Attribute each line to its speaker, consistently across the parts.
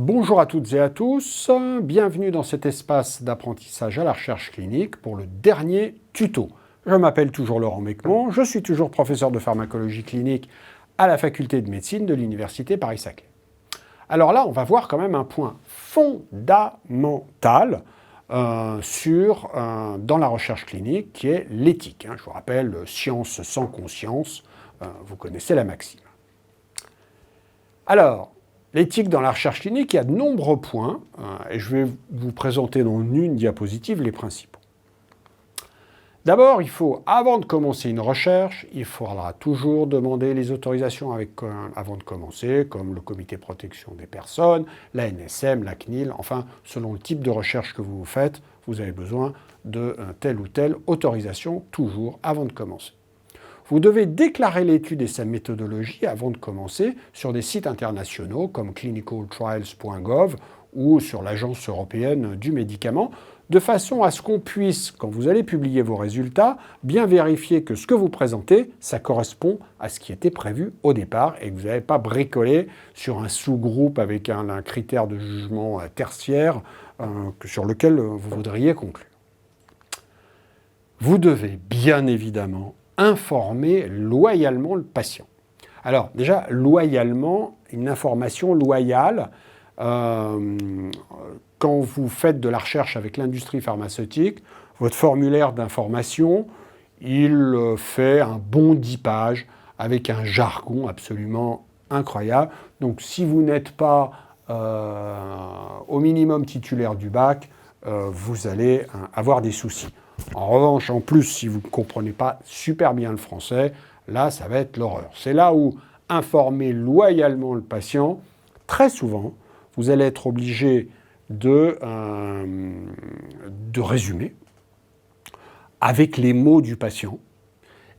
Speaker 1: Bonjour à toutes et à tous, bienvenue dans cet espace d'apprentissage à la recherche clinique pour le dernier tuto. Je m'appelle toujours Laurent Mecmont, je suis toujours professeur de pharmacologie clinique à la faculté de médecine de l'université Paris-Saclay. Alors là, on va voir quand même un point fondamental dans la recherche clinique qui est l'éthique. Je vous rappelle, science sans conscience, vous connaissez la maxime. Alors, l'éthique dans la recherche clinique, il y a de nombreux points, et je vais vous présenter dans une diapositive les principaux. D'abord, avant de commencer une recherche, il faudra toujours demander les autorisations avant de commencer, comme le comité de protection des personnes, la NSM, la CNIL, enfin, selon le type de recherche que vous faites, vous avez besoin de telle ou telle autorisation, toujours avant de commencer. Vous devez déclarer l'étude et sa méthodologie avant de commencer sur des sites internationaux comme clinicaltrials.gov ou sur l'Agence européenne du médicament, de façon à ce qu'on puisse, quand vous allez publier vos résultats, bien vérifier que ce que vous présentez, ça correspond à ce qui était prévu au départ et que vous n'avez pas bricolé sur un sous-groupe avec un critère de jugement tertiaire sur lequel vous voudriez conclure. Vous devez bien évidemment informer loyalement le patient. Alors déjà, loyalement, une information loyale, quand vous faites de la recherche avec l'industrie pharmaceutique, votre formulaire d'information, il fait un bon 10 pages avec un jargon absolument incroyable. Donc si vous n'êtes pas au minimum titulaire du bac, vous allez avoir des soucis. En revanche, en plus, si vous ne comprenez pas super bien le français, là, ça va être l'horreur. C'est là où informer loyalement le patient, très souvent, vous allez être obligé de résumer avec les mots du patient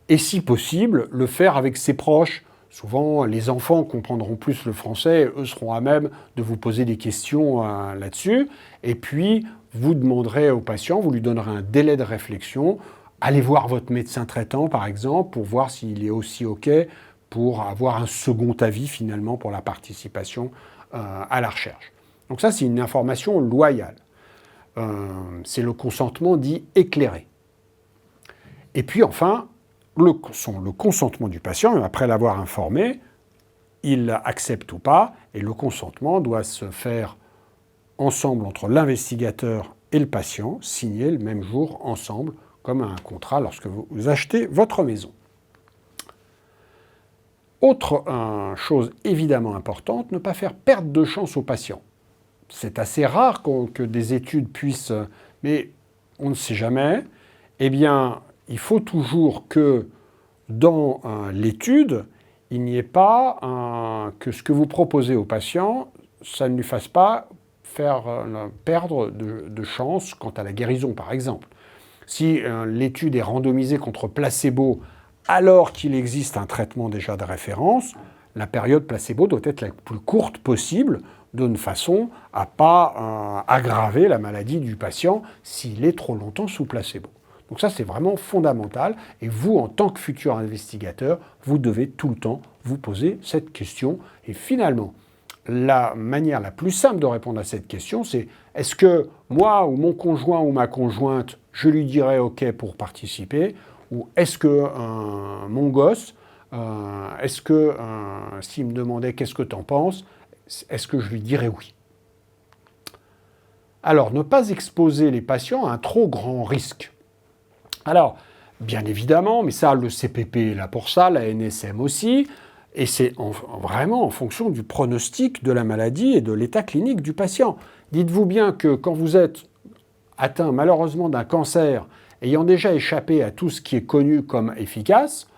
Speaker 1: et, si possible, le faire avec ses proches. Souvent, les enfants comprendront plus le français, eux seront à même de vous poser des questions là-dessus. Et puis, vous demanderez au patient, vous lui donnerez un délai de réflexion. Allez voir votre médecin traitant, par exemple, pour voir s'il est aussi OK pour avoir un second avis, finalement, pour la participation à la recherche. Donc ça, c'est une information loyale. C'est le consentement dit éclairé. Et puis, enfin, le consentement du patient, après l'avoir informé, il accepte ou pas, et le consentement doit se faire ensemble entre l'investigateur et le patient, signé le même jour ensemble, comme un contrat lorsque vous achetez votre maison. Autre chose évidemment importante, ne pas faire perdre de chance au patient. C'est assez rare que des études puissent, mais on ne sait jamais. Eh bien, il faut toujours que dans l'étude, il n'y ait pas que ce que vous proposez au patient, ça ne lui fasse pas faire perdre de chance quant à la guérison, par exemple. Si l'étude est randomisée contre placebo alors qu'il existe un traitement déjà de référence, la période placebo doit être la plus courte possible, de façon à ne pas aggraver la maladie du patient s'il est trop longtemps sous placebo. Donc ça, c'est vraiment fondamental. Et vous, en tant que futur investigateur, vous devez tout le temps vous poser cette question. Et finalement, la manière la plus simple de répondre à cette question, c'est est-ce que moi ou mon conjoint ou ma conjointe, je lui dirais OK pour participer, ou est-ce que mon gosse, est-ce que s'il me demandait qu'est-ce que tu en penses, est-ce que je lui dirais oui? Alors, ne pas exposer les patients à un trop grand risque. Alors, bien évidemment, mais ça, le CPP est là pour ça, la NSM aussi, et c'est vraiment en fonction du pronostic de la maladie et de l'état clinique du patient. Dites-vous bien que quand vous êtes atteint malheureusement d'un cancer, ayant déjà échappé à tout ce qui est connu comme efficace,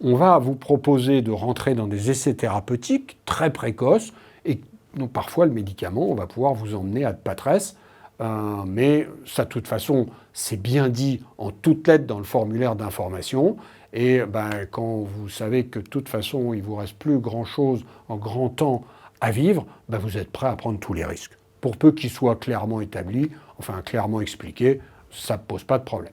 Speaker 1: on va vous proposer de rentrer dans des essais thérapeutiques très précoces, et donc parfois le médicament, on va pouvoir vous emmener à de patresse, mais ça, de toute façon, c'est bien dit en toutes lettres dans le formulaire d'information. Et quand vous savez que de toute façon, il ne vous reste plus grand-chose en grand temps à vivre, vous êtes prêt à prendre tous les risques. Pour peu qu'ils soient clairement établis, enfin clairement expliqués, ça ne pose pas de problème.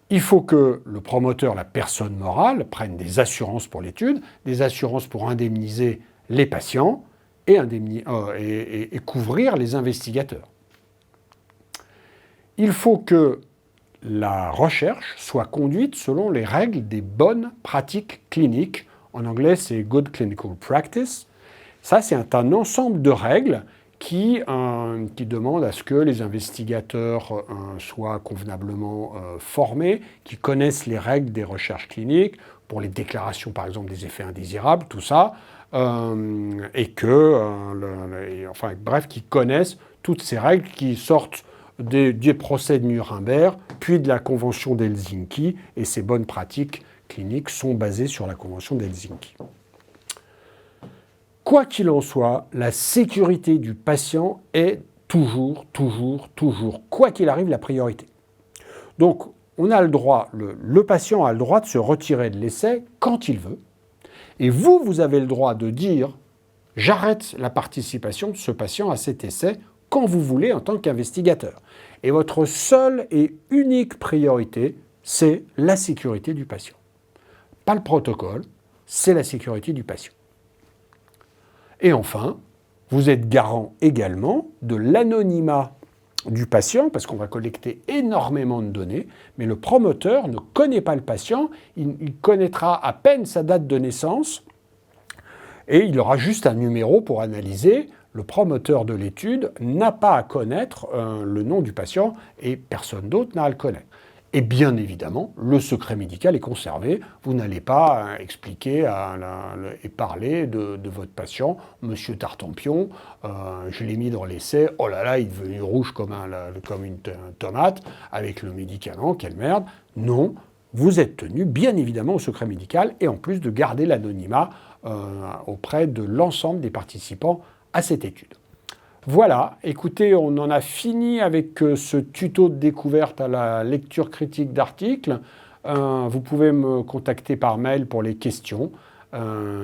Speaker 1: Il faut que le promoteur, la personne morale, prenne des assurances pour l'étude, des assurances pour indemniser les patients, et couvrir les investigateurs. Il faut que la recherche soit conduite selon les règles des bonnes pratiques cliniques. En anglais, c'est Good Clinical Practice. Ça, c'est un ensemble de règles qui demandent à ce que les investigateurs soient convenablement formés, qui connaissent les règles des recherches cliniques, pour les déclarations, par exemple, des effets indésirables, tout ça, bref, qui connaissent toutes ces règles qui sortent des procès de Nuremberg, puis de la Convention d'Helsinki, et ces bonnes pratiques cliniques sont basées sur la Convention d'Helsinki. Quoi qu'il en soit, la sécurité du patient est toujours, quoi qu'il arrive, la priorité. Donc, on a le droit, le patient a le droit de se retirer de l'essai quand il veut, et vous avez le droit de dire « j'arrête la participation de ce patient à cet essai » quand vous voulez en tant qu'investigateur. Et votre seule et unique priorité, c'est la sécurité du patient. Pas le protocole, c'est la sécurité du patient. Et enfin, vous êtes garant également de l'anonymat du patient, parce qu'on va collecter énormément de données, mais le promoteur ne connaît pas le patient, il connaîtra à peine sa date de naissance, et il aura juste un numéro pour analyser. Le promoteur de l'étude n'a pas à connaître le nom du patient et personne d'autre n'a à le connaître. Et bien évidemment, le secret médical est conservé. Vous n'allez pas expliquer et parler de votre patient, Monsieur Tartampion, je l'ai mis dans l'essai, oh là là, il est devenu rouge comme une tomate, avec le médicament, quelle merde. Non, vous êtes tenu bien évidemment au secret médical et en plus de garder l'anonymat auprès de l'ensemble des participants à cette étude. Voilà, écoutez, on en a fini avec ce tuto de découverte à la lecture critique d'articles. Vous pouvez me contacter par mail pour les questions.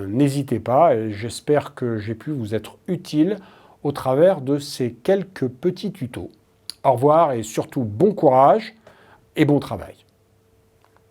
Speaker 1: N'hésitez pas, et j'espère que j'ai pu vous être utile au travers de ces quelques petits tutos. Au revoir et surtout bon courage et bon travail.